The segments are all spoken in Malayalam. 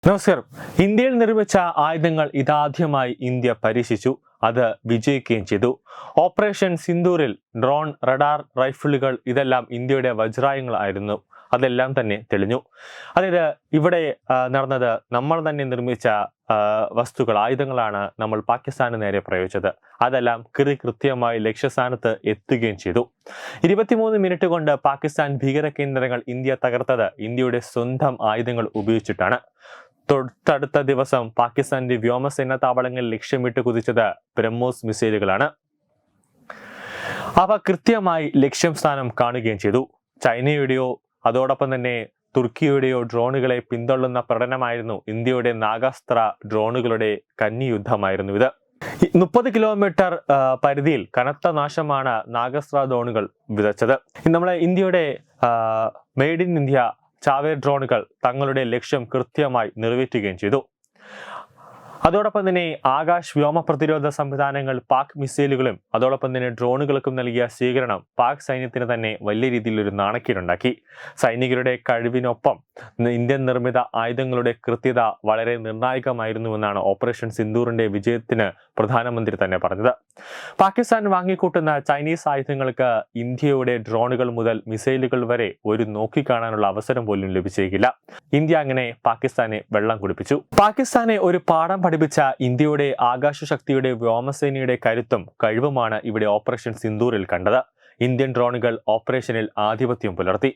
നമസ്കാരം. ഇന്ത്യയിൽ നിർമ്മിച്ച ആയുധങ്ങൾ ഇതാദ്യമായി ഇന്ത്യ പരീക്ഷിച്ചു. അത് വിജയിക്കുകയും ചെയ്തു. ഓപ്പറേഷൻ സിന്ദൂരിൽ ഡ്രോൺ, റഡാർ, റൈഫിളുകൾ ഇതെല്ലാം ഇന്ത്യയുടെ വജ്രായുധങ്ങളായിരുന്നു. അതെല്ലാം തന്നെ തെളിഞ്ഞു. അതായത് ഇവിടെ നടന്നത് നമ്മൾ തന്നെ നിർമ്മിച്ച വസ്തുക്കൾ, ആയുധങ്ങളാണ് നമ്മൾ പാകിസ്ഥാന് നേരെ പ്രയോഗിച്ചത്. അതെല്ലാം കൃത്യമായി ലക്ഷ്യസ്ഥാനത്ത് എത്തുകയും ചെയ്തു. 23 മിനിറ്റ് കൊണ്ട് പാകിസ്ഥാൻ ഭീകര കേന്ദ്രങ്ങൾ ഇന്ത്യ തകർത്തത് ഇന്ത്യയുടെ സ്വന്തം ആയുധങ്ങൾ ഉപയോഗിച്ചിട്ടാണ്. തൊട്ടടുത്ത ദിവസം പാകിസ്ഥാന്റെ വ്യോമസേന താവളങ്ങൾ ലക്ഷ്യമിട്ട് കുതിച്ചത് ബ്രഹ്മോസ് മിസൈലുകളാണ്. അവ കൃത്യമായി ലക്ഷ്യം സ്ഥാനം കാണുകയും ചെയ്തു. ചൈനയുടെയോ അതോടൊപ്പം തന്നെ തുർക്കിയുടെയോ ഡ്രോണുകളെ പിന്തള്ളുന്ന പ്രകടനമായിരുന്നു ഇന്ത്യയുടെ നാഗാസ്ത്ര ഡ്രോണുകളുടെ കന്നിയുദ്ധമായിരുന്നു ഇത്. 30 കിലോമീറ്റർ പരിധിയിൽ കനത്ത നാശമാണ് നാഗാസ്ത്ര ഡ്രോണുകൾ വിതച്ചത്. നമ്മളെ ഇന്ത്യയുടെ മെയ്ഡ് ഇൻ ഇന്ത്യ ചാവേർ ഡ്രോണുകൾ തങ്ങളുടെ ലക്ഷ്യം കൃത്യമായി നിറവേറ്റുകയും ചെയ്തു. അതോടൊപ്പം തന്നെ ആകാശ് വ്യോമ പ്രതിരോധ സംവിധാനങ്ങൾ പാക് മിസൈലുകളും അതോടൊപ്പം തന്നെ ഡ്രോണുകൾക്കും നൽകിയ സ്വീകരണം പാക് സൈന്യത്തിന് തന്നെ വലിയ രീതിയിലൊരു നാണക്കേടുണ്ടാക്കി. സൈനികരുടെ കഴിവിനൊപ്പം ഇന്ത്യൻ നിർമ്മിത ആയുധങ്ങളുടെ കൃത്യത വളരെ നിർണായകമായിരുന്നുവെന്നാണ് ഓപ്പറേഷൻ സിന്ദൂറിന്റെ വിജയത്തിന് പ്രധാനമന്ത്രി തന്നെ പറഞ്ഞത്. പാകിസ്ഥാൻ വാങ്ങിക്കൂട്ടുന്ന ചൈനീസ് ആയുധങ്ങൾക്ക് ഇന്ത്യയുടെ ഡ്രോണുകൾ മുതൽ മിസൈലുകൾ വരെ ഒരു നോക്കിക്കാണാനുള്ള അവസരം പോലും ലഭിച്ചേക്കില്ല. ഇന്ത്യ അങ്ങനെ പാകിസ്ഥാനെ വെള്ളം കുടിപ്പിച്ചു. പാകിസ്ഥാനെ ഒരു പാഠം പഠിപ്പിച്ച ഇന്ത്യയുടെ ആകാശശക്തിയുടെ വ്യോമസേനയുടെ കരുത്തും കഴിവുമാണ് ഇവിടെ ഓപ്പറേഷൻ സിന്ദൂറിൽ കണ്ടത്. ഇന്ത്യൻ ഡ്രോണുകൾ ഓപ്പറേഷനിൽ ആധിപത്യം പുലർത്തി.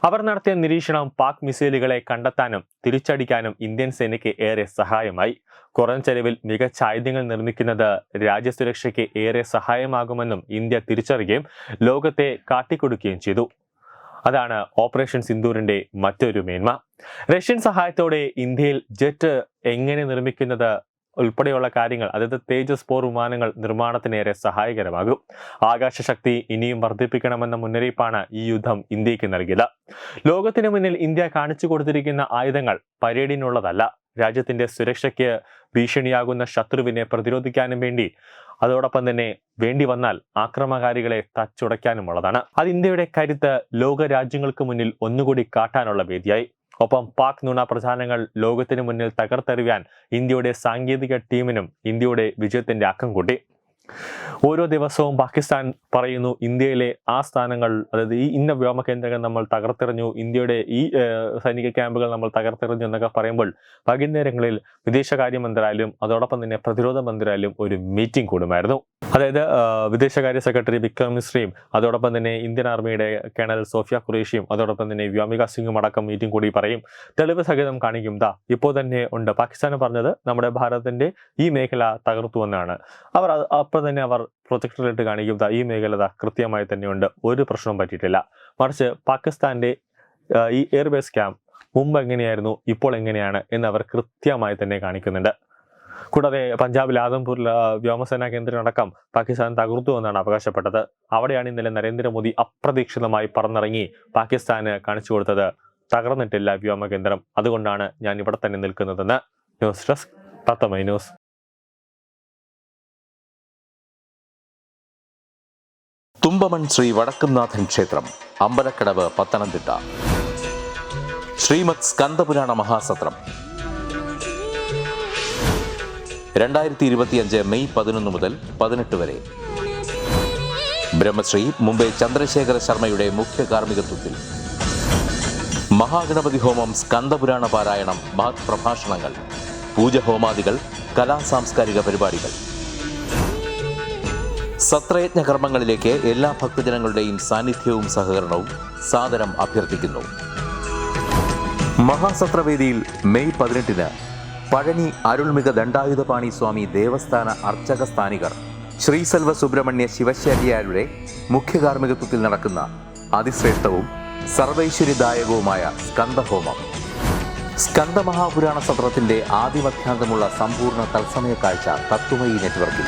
അവർ നടത്തിയ നിരീക്ഷണം പാക് മിസൈലുകളെ കണ്ടെത്താനും തിരിച്ചടിക്കാനും ഇന്ത്യൻ സേനയ്ക്ക് ഏറെ സഹായമായി. കുറഞ്ഞ ചെലവിൽ മികച്ച ആയുധങ്ങൾ നിർമ്മിക്കുന്നത് രാജ്യസുരക്ഷയ്ക്ക് ഏറെ സഹായമാകുമെന്നും ഇന്ത്യ തിരിച്ചറിയുകയും ലോകത്തെ കാട്ടിക്കൊടുക്കുകയും ചെയ്തു. അതാണ് ഓപ്പറേഷൻ സിന്ദൂറിന്റെ മറ്റൊരു മേന്മ. റഷ്യൻ സഹായത്തോടെ ഇന്ത്യയിൽ ജെറ്റ് എങ്ങനെ നിർമ്മിക്കുന്നത് ഉൾപ്പെടെയുള്ള കാര്യങ്ങൾ, അതായത് തേജസ് പോർ വിമാനങ്ങൾ നിർമ്മാണത്തിനേറെ സഹായകരമാകും. ആകാശശക്തി ഇനിയും വർദ്ധിപ്പിക്കണമെന്ന മുന്നറിയിപ്പാണ് ഈ യുദ്ധം ഇന്ത്യക്ക് നൽകിയത്. ലോകത്തിന് മുന്നിൽ ഇന്ത്യ കാണിച്ചു കൊടുത്തിരിക്കുന്ന ആയുധങ്ങൾ പരേഡിനുള്ളതല്ല, രാജ്യത്തിന്റെ സുരക്ഷയ്ക്ക് ഭീഷണിയാകുന്ന ശത്രുവിനെ പ്രതിരോധിക്കാനും വേണ്ടി, അതോടൊപ്പം തന്നെ വേണ്ടി വന്നാൽ ആക്രമണകാരികളെ തച്ചുടയ്ക്കാനുമുള്ളതാണ്. അത് ഇന്ത്യയുടെ കരുത്ത് ലോക രാജ്യങ്ങൾക്ക് മുന്നിൽ ഒന്നുകൂടി കാട്ടാനുള്ള വേദിയായി. ഒപ്പം പാക് നുണ പ്രചാരണങ്ങൾ ലോകത്തിന് മുന്നിൽ തകർത്തെറിയാൻ ഇന്ത്യയുടെ സാങ്കേതിക ടീമിനും ഇന്ത്യയുടെ വിജയത്തിന്റെ അക്കം കൂട്ടി. ഓരോ ദിവസവും പാകിസ്ഥാൻ പറയുന്നു ഇന്ത്യയിലെ ആ സ്ഥാനങ്ങൾ, അതായത് ഈ ഇന്ന വ്യോമ കേന്ദ്രങ്ങൾ നമ്മൾ തകർത്തെറിഞ്ഞു, ഇന്ത്യയുടെ ഈ സൈനിക ക്യാമ്പുകൾ നമ്മൾ തകർത്തെറിഞ്ഞു എന്നൊക്കെ പറയുമ്പോൾ വൈകുന്നേരങ്ങളിൽ വിദേശകാര്യ മന്ത്രാലയം അതോടൊപ്പം തന്നെ പ്രതിരോധ മന്ത്രാലയം ഒരു മീറ്റിംഗ് കൂടുമായിരുന്നു. അതായത് വിദേശകാര്യ സെക്രട്ടറി വിക്രം മിശ്രയും അതോടൊപ്പം തന്നെ ഇന്ത്യൻ ആർമിയുടെ കേണൽ സോഫിയ ഖുറേഷിയും അതോടൊപ്പം തന്നെ വ്യോമിക സിംഗും അടക്കം മീറ്റിംഗ് കൂടി പറയും. തെളിവ് സഹിതം കാണിക്കും. ഇപ്പോൾ തന്നെ ഉണ്ട്. പാകിസ്ഥാൻ പറഞ്ഞത് നമ്മുടെ ഭാരതത്തിന്റെ ഈ മേഖല തകർത്തു എന്നാണ്. അപ്പോൾ തന്നെ അവർ പ്രൊജക്ടറിലിട്ട് കാണിക്കും, ഈ മേഖല കൃത്യമായി തന്നെയുണ്ട്, ഒരു പ്രശ്നവും പറ്റിയിട്ടില്ല. മറിച്ച് പാകിസ്ഥാന്റെ ഈ എയർബേസ് ക്യാമ്പ് മുമ്പ് എങ്ങനെയായിരുന്നു, ഇപ്പോൾ എങ്ങനെയാണ് എന്ന് അവർ കൃത്യമായി തന്നെ കാണിക്കുന്നുണ്ട്. കൂടാതെ പഞ്ചാബിൽ ആദംപൂരിൽ വ്യോമസേനാ കേന്ദ്രം അടക്കം പാകിസ്ഥാൻ തകർത്തു എന്നാണ് അവകാശപ്പെട്ടത്. അവിടെയാണ് ഇന്നലെ നരേന്ദ്രമോദി അപ്രതീക്ഷിതമായി പറന്നിറങ്ങി പാകിസ്ഥാന് കാണിച്ചു കൊടുത്തത് തകർന്നിട്ടില്ല വ്യോമ കേന്ദ്രം, അതുകൊണ്ടാണ് ഞാൻ ഇവിടെ തന്നെ നിൽക്കുന്നതെന്ന്. ന്യൂസ് ഡെസ്ക് തത്വമൈ ന്യൂസ്. തുമ്പമൺ ശ്രീ വടക്കുംനാഥൻ ക്ഷേത്രം, അമ്പലക്കടവ്, പത്തനംതിട്ട. ശ്രീമദ് സ്കന്ദപുരാണ മഹാസത്രം 2025 മെയ് 11 മുതൽ 18 വരെ. ബ്രഹ്മശ്രീ മുംബൈ ചന്ദ്രശേഖര ശർമ്മയുടെ മുഖ്യ കാർമ്മികത്വത്തിൽ മഹാഗണപതി ഹോമം, സ്കന്ദപുരാണ പാരായണം, മഹത് പ്രഭാഷണങ്ങൾ, പൂജഹോമാദികൾ, കലാസാംസ്കാരിക പരിപാടികൾ. സത്രയജ്ഞ കർമ്മങ്ങളിലേക്ക് എല്ലാ ഭക്തജനങ്ങളുടെയും സാന്നിധ്യവും സഹകരണവും സാദരം അഭ്യർത്ഥിക്കുന്നു. മഹാസത്രവേദിയിൽ മെയ് 18 പഴനി അരുൾമിക ദണ്ഡായുധപാണി സ്വാമി ദേവസ്ഥാന അർച്ചക സ്ഥാനികർ ശ്രീസെൽവ സുബ്രഹ്മണ്യ ശിവശാരിയാരുടെ മുഖ്യ കാർമ്മികത്വത്തിൽ നടക്കുന്ന അതിശ്രേഷ്ഠവും സർവൈശ്വര്യദായകവുമായ സ്കന്ദഹോമം. സ്കന്ദമഹാപുരാണ സത്രത്തിന്റെ ആദിമധ്യാന്തമുള്ള സമ്പൂർണ്ണ തത്സമയ കാഴ്ച തത്വമയി നെറ്റ്വർക്കിൽ.